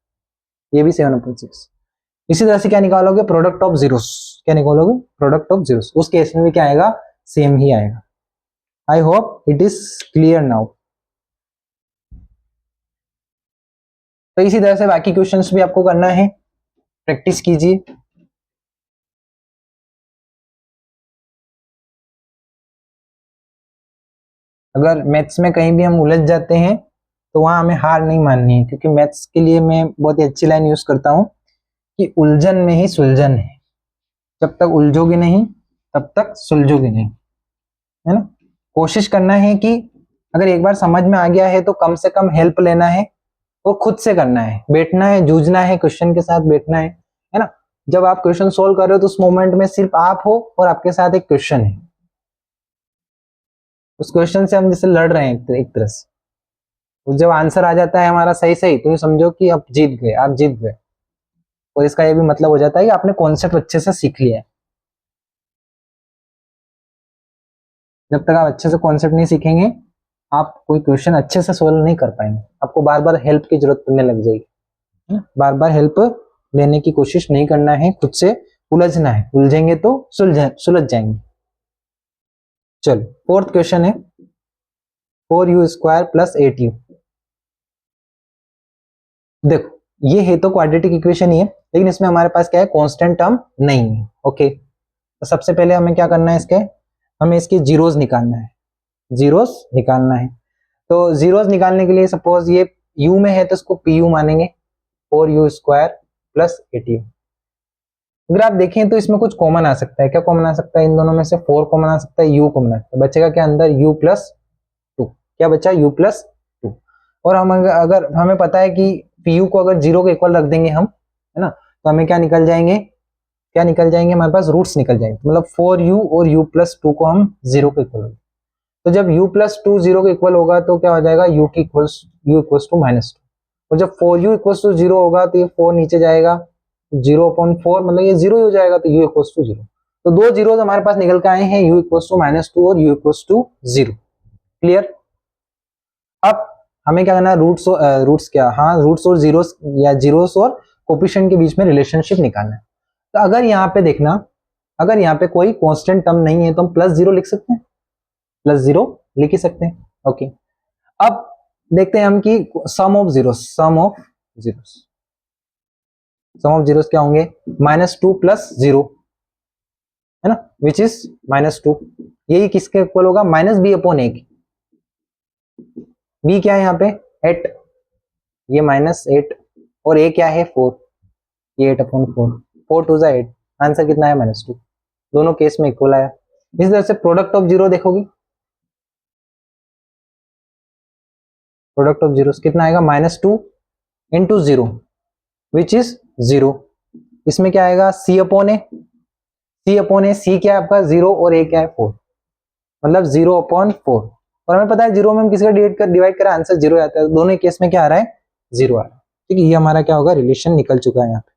ये भी 7/6। इसी तरह से क्या निकालोगे प्रोडक्ट ऑफ जीरोस, क्या निकालोगे प्रोडक्ट ऑफ जीरोस, उस केस में भी क्या आएगा सेम ही आएगा। I hope it is clear now. तो इसी तरह से बाकी क्वेश्चंस भी आपको करना है, प्रैक्टिस कीजिए। अगर मैथ्स में कहीं भी हम उलझ जाते हैं तो वहां हमें हार नहीं माननी है, क्योंकि मैथ्स के लिए मैं बहुत ही अच्छी लाइन यूज करता हूं कि उलझन में ही सुलझन है। जब तक उलझोगे नहीं तब तक सुलझोगे नहीं, है ना। कोशिश करना है कि अगर एक बार समझ में आ गया है तो कम से कम हेल्प लेना है, वो खुद से करना है, बैठना है, जूझना है, क्वेश्चन के साथ बैठना है ना। जब आप क्वेश्चन सोल्व कर रहे हो तो उस मोमेंट में सिर्फ आप हो और आपके साथ एक क्वेश्चन है, उस क्वेश्चन से हम जैसे लड़ रहे हैं एक तरह से। तो जब आंसर आ जाता है हमारा सही सही तो ये समझो कि आप जीत गए, आप जीत गए। और इसका ये भी मतलब हो जाता है कि आपने कॉन्सेप्ट अच्छे से सीख लिया है। जब तक आप अच्छे से कॉन्सेप्ट नहीं सीखेंगे आप कोई क्वेश्चन अच्छे से सोल्व नहीं कर पाएंगे, आपको बार बार हेल्प की जरूरत पड़ने लग जाएगी। बार बार हेल्प लेने की कोशिश नहीं करना है, खुद से उलझना है, उलझेंगे तो सुलझ जाएंगे। चलो फोर्थ क्वेश्चन है 4u² प्लस 8u। देखो ये है तो क्वाड्रेटिक इक्वेशन ही है, लेकिन इसमें हमारे पास क्या है कांस्टेंट टर्म नहीं है। ओके, तो सबसे पहले हमें क्या करना है, हमें इसके जीरोस निकालना है, जीरोस निकालना है। तो जीरोस निकालने के लिए सपोज ये u में है तो इसको pu मानेंगे, 4u² प्लस 8u। अगर आप देखें तो इसमें कुछ कॉमन आ सकता है, क्या कॉमन आ सकता है, इन दोनों में से 4 कॉमन आ सकता है, u कॉमन आ सकता है, बचेगा क्या अंदर u प्लस 2, क्या बचा u प्लस 2। और हम अगर हमें पता है कि pu को अगर 0 के इक्वल रख देंगे हम, है ना, तो हमें क्या निकल जाएंगे, हमारे पास रूट्स निकल जाएंगे, मतलब 4u और u प्लस 2 को हम 0 के इक्वल, तो जब u प्लस 2 0 के इक्वल होगा तो क्या हो जाएगा u इक्वल्स टू -2, और जब 4u इक्वल्स टू 0 होगा तो ये 4 नीचे जाएगा, 0/4 मतलब ये 0 ही हो जाएगा, तो u इक्वल्स टू 0। तो दो जीरोस हमारे पास निकल के आए हैं, u इक्वल्स टू -2 और u इक्वल्स टू 0। क्लियर। अब हमें क्या करना है, रूट्स और जीरोस या जीरोस और कोफिशिएंट के बीच में रिलेशनशिप निकालना है। तो अगर यहाँ पे देखना, अगर यहाँ पे कोई कांस्टेंट टर्म नहीं है तो हम +0 लिख सकते हैं, +0 लिख ही सकते हैं। ओके, अब देखते हैं हम कि सम ऑफ जीरोस क्या होंगे, -2 प्लस 0, है ना, विच इज -2। यही किसके इक्वल होगा, -b/a। b क्या है यहाँ पे 8, ये -8, और a क्या है 4, ये 8/4, 4 2 8, आंसर कितना है -2, दोनों केस में इक्वल आया। इस तरह से प्रोडक्ट ऑफ जीरो देखोगे, प्रोडक्ट ऑफ जीरोस कितना आएगा, -2 इंटू 0 विच इज 0। इसमें क्या आएगा c अपॉन ए, c अपॉन ए, c क्या है आपका 0 और a क्या है 4, मतलब 0 अपॉन 4। और हमें पता है 0 में हम किसी का डिवाइड करें आंसर 0 आता है, दोनों केस में क्या आ रहा है 0 आ रहा है। ठीक है, ये हमारा क्या होगा रिलेशन निकल चुका है यहाँ पे।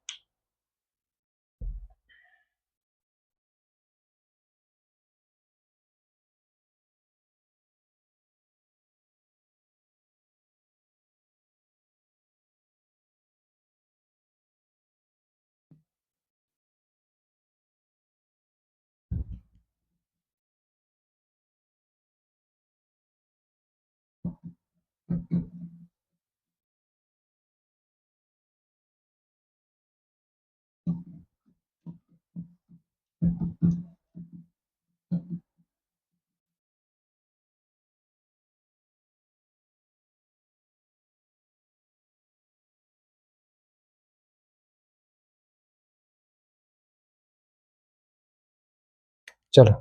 चलो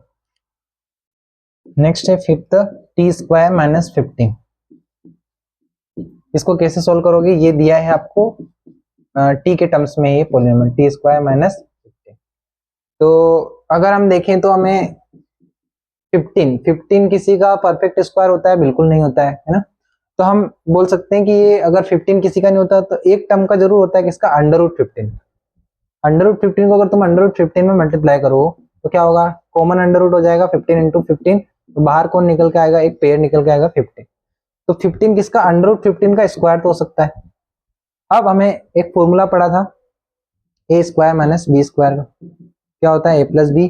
नेक्स्ट है फिफ्थ, टी स्क्वायर माइनस 15। इसको कैसे सोल्व करोगे, ये दिया है आपको टी के टर्म्स में, ये पॉलिनोमियल टी स्क्वायर माइनस 15। तो अगर हम देखें तो हमें 15 किसी का परफेक्ट स्क्वायर होता है, बिल्कुल नहीं होता है ना। तो हम बोल सकते हैं कि ये अगर 15 किसी का नहीं होता तो एक टर्म का जरूर होता है, किसका, अंडर रूट 15। अंडर रूट 15 को अगर तुम अंडर रूट 15 में मल्टीप्लाई करो तो क्या होगा, कॉमन अंडर रूट हो जाएगा 15 इंटू 15, तो बाहर कौन निकल के आएगा, एक पेयर निकल के आएगा 15। तो 15 किसका, अंडर रूट 15 का स्क्वायर तो हो सकता है। अब हमें एक फॉर्मूला पड़ा था ए स्क्वायर माइनस बी स्क्वायर का, क्या होता है ए प्लस बी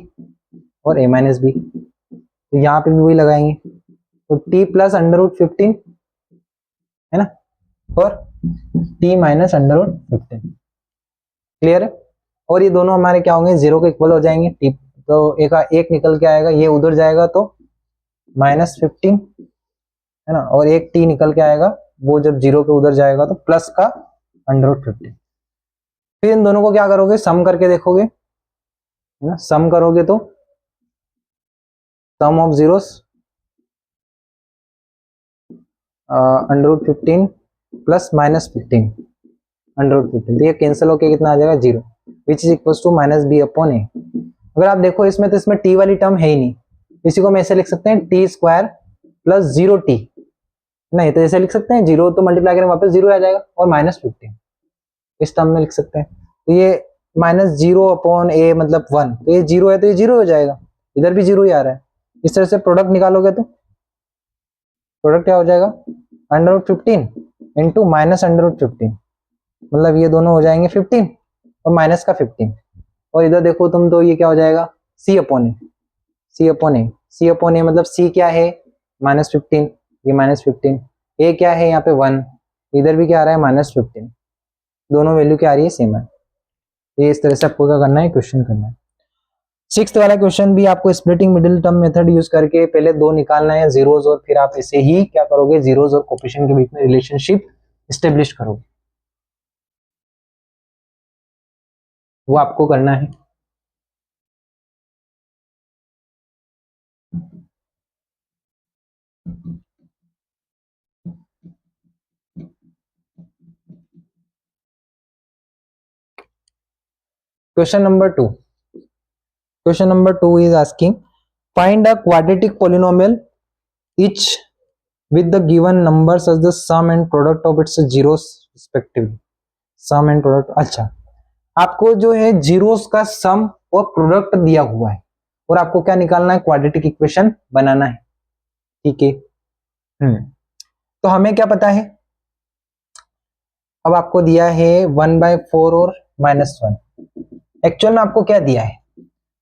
और ए माइनस बी, तो यहाँ पे भी वही लगाएंगे। तो टी प्लस अंडर रूट 15 है ना, और T minus under root 15, clear है। और ये दोनों हमारे क्या होंगे, 0 के इक्वल हो जाएंगे। टी तो एक निकल के आएगा, ये उधर जाएगा तो माइनस 15 है ना, और एक टी निकल के आएगा, वो जब 0 के उधर जाएगा तो प्लस का अंडर रूट 15। फिर इन दोनों को क्या करोगे, सम करके देखोगे है ना, सम करोगे तो sum of zeros under root 15 plus minus 15 under root 15, तो ये कैंसिल होके कितना आ जाएगा 0, which is equal to minus B upon A. अगर आप देखो इसमें तो इसमें टी वाली टर्म है ही नहीं, इसी को हम ऐसे लिख सकते हैं टी स्क्वायर प्लस 0 टी, नहीं तो ऐसे लिख सकते हैं 0 तो मल्टीप्लाई करें वापस 0 आ जाएगा, और माइनस 15 इस टर्म में लिख सकते हैं। तो ये माइनस 0 अपॉन ए मतलब 1, तो ये 0 है तो ये 0 हो जाएगा, इधर भी 0 ही आ रहा है। इस तरह से प्रोडक्ट निकालोगे तो प्रोडक्ट क्या हो जाएगा, under root 15 into minus under root 15, मतलब ये दोनों हो जाएंगे 15 और माइनस का 15, और इधर देखो तुम तो ये क्या हो जाएगा सी अपॉन ए, सी अपॉन ए, सी अपॉन ए मतलब सी क्या है माइनस 15, ये माइनस 15, ए क्या है यहाँ पे 1, इधर भी क्या आ रहा है माइनस 15, दोनों वैल्यू क्या आ रही है सेम है। ये इस तरह से आपको क्या करना है, क्वेश्चन करना है। सिक्स्थ वाला क्वेश्चन भी आपको splitting middle term method use करके पहले दो निकालना है जीरोस, और फिर आप ऐसे ही क्या करोगे, जीरोस और कोफिशिएंट के बीच में रिलेशनशिप एस्टेब्लिश करोगे, वो आपको करना है। Question number 2, question number 2 is asking find a quadratic polynomial each with the given numbers as the sum and product of its zeros respectively, sum and product। अच्छा, आपको जो है जीरोस का सम और प्रोडक्ट दिया हुआ है, और आपको क्या निकालना है, क्वाड्रेटिक इक्वेशन बनाना है, ठीक है। तो हमें क्या पता है, अब आपको दिया है 1/4 और -1। एक्चुअल में आपको क्या दिया है,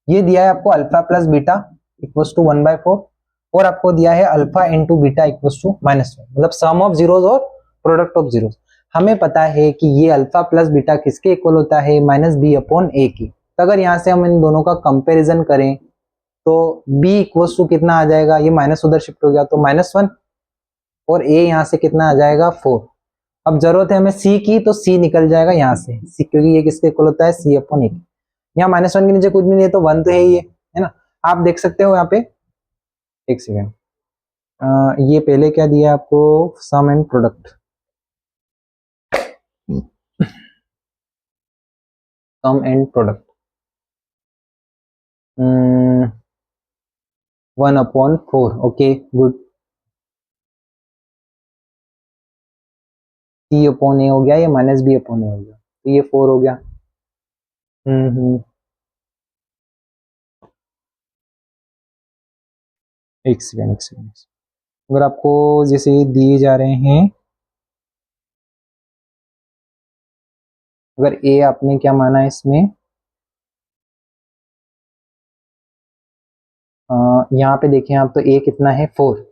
ये दिया है आपको alpha plus beta equals to 1/4, और आपको दिया है alpha into beta equals to -1, मतलब सम ऑफ जीरोस और प्रोडक्ट ऑफ जीरोस। हमें पता है कि ये अल्फा प्लस बीटा किसके इक्वल होता है, माइनस बी अपॉन ए की। तो अगर यहाँ से हम इन दोनों का कंपैरिजन करें तो b इक्वल्स टू कितना आ जाएगा, ये माइनस उधर शिफ्ट हो गया तो -1, और a यहाँ से कितना आ जाएगा 4। अब जरूरत है हमें c की, तो c निकल जाएगा यहाँ से c, क्योंकि ये किसके इक्वल होता है, c अपॉन ए। यहाँ -1 के नीचे कुछ भी नहीं है तो 1 तो है ही है ना। आप देख सकते हो यहाँ पे, एक सेकेंड, ये पहले क्या दिया आपको, sum and product, sum and product 1/4, okay good. C/A हो गया, ये -B/A हो गया, तो ये 4 हो गया। एक सेकेंड। अगर आपको जैसे दिए जा रहे हैं, अगर A आपने क्या माना है इसमें, यहाँ पे देखें आप, तो A कितना है 4,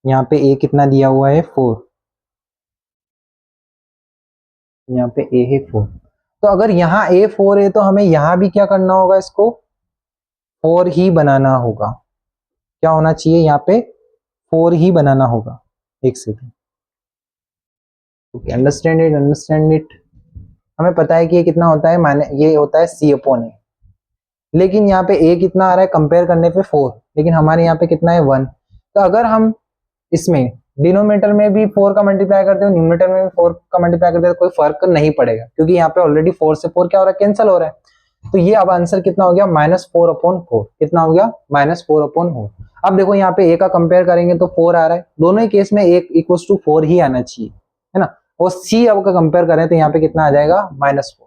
यहाँ पे A कितना दिया हुआ है 4, यहाँ पे A है 4। तो अगर यहाँ A 4 है तो हमें यहाँ भी क्या करना होगा, इसको 4 ही बनाना होगा। क्या होना चाहिए यहाँ पे, 4 ही बनाना होगा। एक सेकेंड, ओके, अंडरस्टैंड इट। हमें पता है कि ये कितना होता है, माने ये होता है C/A, लेकिन यहाँ पे A कितना आ रहा है कंपेयर करने पे 4, लेकिन हमारे यहाँ पे कितना है 1। तो अगर हम इसमें डिनोमिनेटर में भी 4 का मल्टीप्लाई करते हो, न्यूमरेटर में भी 4 का मल्टीप्लाई करते हो, कोई फर्क नहीं पड़ेगा, क्योंकि यहाँ पे ऑलरेडी 4 से 4 क्या हो रहा है, कैंसिल हो रहा है। तो ये अब आंसर कितना हो गया, -4/4। कितना हो गया, -4/4। अब देखो यहाँ पे A का कंपेयर करेंगे तो 4 आ रहा है, दोनों ही केस में A = 4 ही आना चाहिए, है ना। और C अब का कंपेयर करें तो यहाँ पे कितना आ जाएगा, -4।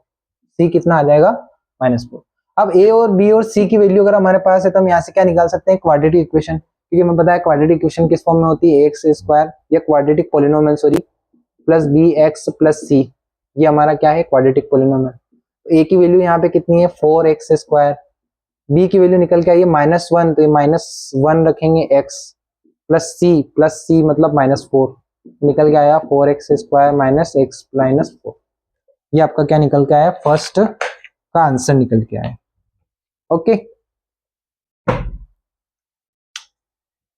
C कितना आ जाएगा, -4। अब A और B और C की वैल्यू अगर हमारे पास है तो हम यहाँ से क्या निकाल सकते हैं, क्वाड्रेटिक इक्वेशन। क्योंकि हमें पता है क्वाड्रेटिक इक्वेशन किस फॉर्म में होती है, x² या quadratic polynomial sorry plus bx plus c, ये हमारा क्या है, क्वाड्रेटिक पॉलिनोमियल। तो a की वैल्यू यहाँ पे कितनी है 4x², b की वैल्यू निकल के आई है -1, तो ये -1 रखेंगे x प्लस c मतलब -4, निकल के आया 4x² -x -4। ये आपका क्या निकल के आया, फर्स्ट का आंसर निकल के आया। ओके,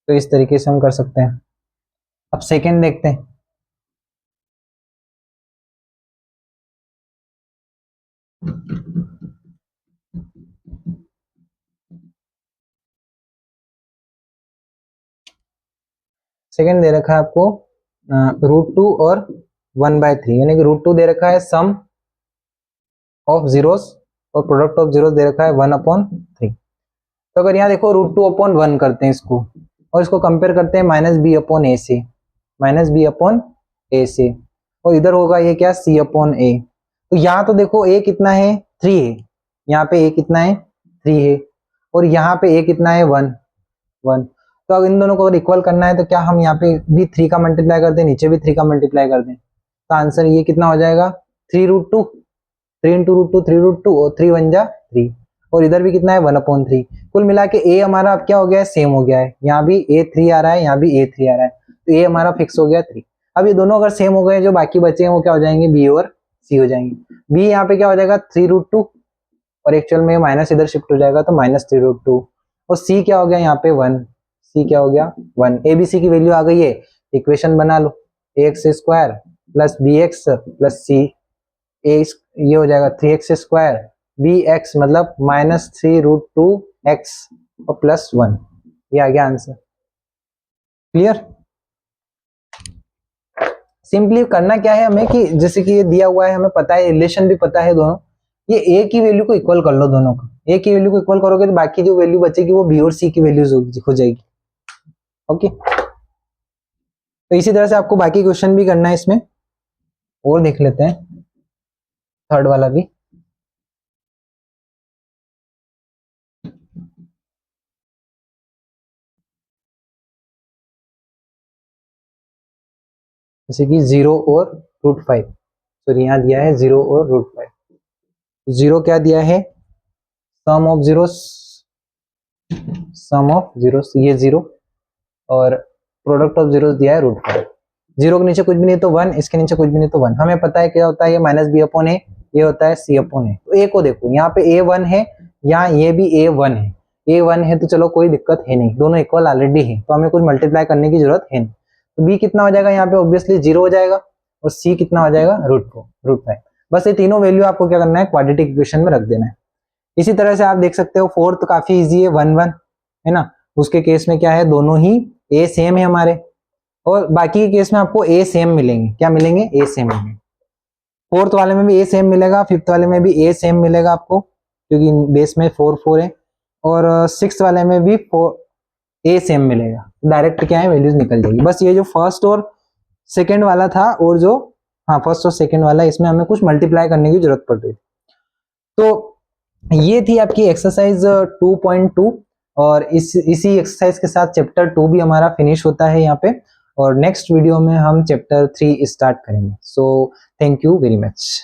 तो इस तरीके से हम कर सकते हैं। अब सेकंड देखते हैं। सेकंड दे रखा है आपको √2 और 1/3, यानी कि √2 दे रखा है सम ऑफ जीरोस और प्रोडक्ट ऑफ जीरोस दे रखा है 1/3। तो अगर यहाँ देखो √2/1 करते हैं इसको, और इसको कंपेयर करते हैं -B/A से, -B/A से, और इधर होगा ये क्या, C/A। तो यहाँ तो देखो A कितना है 3 है, यहाँ पे A कितना है 3 है, और यहाँ पे A कितना है 1। तो अगर इन दोनों को अगर इक्वल करना है तो क्या हम यहाँ पे भी 3 का मल्टीप्लाई कर दें, नीचे भी 3 का मल्टीप्लाई कर दें, तो आंसर ये कितना हो जाएगा 3√2, 3 × √2 3√2, और 3 1 जा 3, और इधर भी कितना है 1/3। कुल मिला के A हमारा अब क्या हो गया है, सेम हो गया है, यहाँ भी A 3 आ रहा है, यहाँ भी A 3 आ रहा है, तो A हमारा फिक्स हो गया 3। अब ये दोनों अगर सेम हो गए, जो बाकी बचे हैं वो क्या हो जाएंगे, B और C हो जाएंगे। B यहाँ पे क्या हो जाएगा 3√2, और एक्चुअल में माइनस इधर शिफ्ट हो जाएगा तो -3√2, और C क्या हो गया यहाँ पे 1, C क्या हो गया 1। ABC की वैल्यू आ गई है, इक्वेशन बना लो, ax² plus bx plus c, ये हो जाएगा 3x² bx मतलब -3√2x और प्लस 1, ये आ गया आंसर। क्लियर। सिंपली करना क्या है हमें, कि जैसे कि ये दिया हुआ है, हमें पता है रिलेशन भी पता है दोनों, ये a की वैल्यू को इक्वल कर लो, दोनों को a की वैल्यू को इक्वल करोगे तो बाकी जो वैल्यू बचेगी वो b और c की वैल्यूज हो जाएगी। ओके, तो इसी तरह से आपको बाकी क्वेश्चन भी करना है इसमें, और देख लेते हैं थर्ड वाला भी। जैसे कि 0 और √5, सॉरी यहाँ दिया है 0 और √5। 0 क्या दिया है, सम ऑफ जीरोस, ये 0, और प्रोडक्ट ऑफ जीरोस दिया है √5। 0 के नीचे कुछ भी नहीं तो 1, इसके नीचे कुछ भी नहीं तो 1। हमें पता है क्या होता है, ये -B/A, ये होता है C/A। तो A को देखो, यहाँ पे A 1 है, यहाँ ये भी A 1 है, A 1 है तो चलो कोई दिक्कत है नहीं, दोनों इक्वल ऑलरेडी है, तो हमें कुछ मल्टीप्लाई करने की जरूरत है नहीं। तो B कितना हो जाएगा, यहाँ पे ऑब्वियसली 0 हो जाएगा, और C कितना हो जाएगा √5। बस ये तीनों वैल्यू आपको क्या करना है, क्वाड्रेटिक इक्वेशन में रख देना है। इसी तरह से आप देख सकते हो फोर्थ काफी इजी है, 1 1, है ना। उसके केस में क्या है, दोनों ही A सेम है हमारे, और बाकी के केस में आपको A सेम मिलेंगे, क्या मिलेंगे, A सेम मिलेंगे। फोर्थ वाले में भी ए सेम मिलेगा, फिफ्थ वाले में भी ए सेम मिलेगा आपको, क्योंकि बेस में 4 4 है, और सिक्स वाले में भी ए सेम मिलेगा। डायरेक्ट क्या है, वैल्यूज निकल जाएगी। बस ये जो फर्स्ट और सेकेंड वाला था, और जो फर्स्ट और सेकेंड वाला, इसमें हमें कुछ मल्टीप्लाई करने की जरूरत पड़ रही थी। तो ये थी आपकी एक्सरसाइज 2.2, और इसी एक्सरसाइज के साथ चैप्टर 2 भी हमारा फिनिश होता है यहाँ पे, और नेक्स्ट वीडियो में हम चैप्टर 3 स्टार्ट करेंगे। So thank you very much.